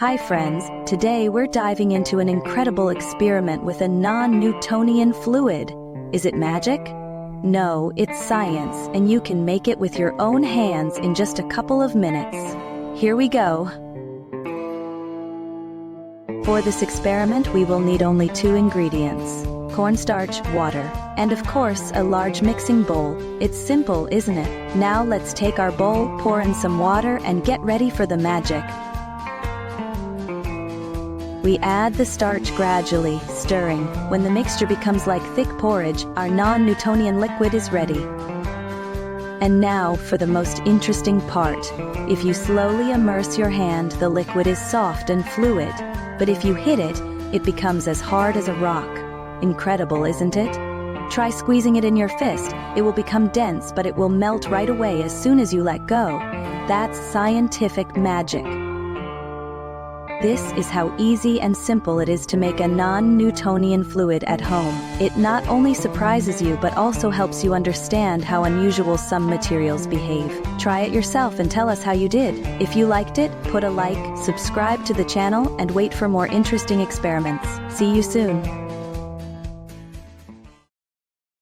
Hi friends, today we're diving into an incredible experiment with a non-Newtonian fluid. Is it magic? No, it's science, and you can make it with your own hands in just a couple of minutes. Here we go. For this experiment, we will need only 2 ingredients: cornstarch, water, and of course, a large mixing bowl. It's simple, isn't it? Now let's take our bowl, pour in some water, and get ready for the magic. We add the starch gradually, stirring. When the mixture becomes like thick porridge, our non-Newtonian liquid is ready. And now for the most interesting part. If you slowly immerse your hand, the liquid is soft and fluid. But if you hit it, it becomes as hard as a rock. Incredible, isn't it? Try squeezing it in your fist. It will become dense, but it will melt right away as soon as you let go. That's scientific magic. This is how easy and simple it is to make a non-Newtonian fluid at home. It not only surprises you but also helps you understand how unusual some materials behave. Try it yourself and tell us how you did. If you liked it, put a like, subscribe to the channel, and wait for more interesting experiments. See you soon.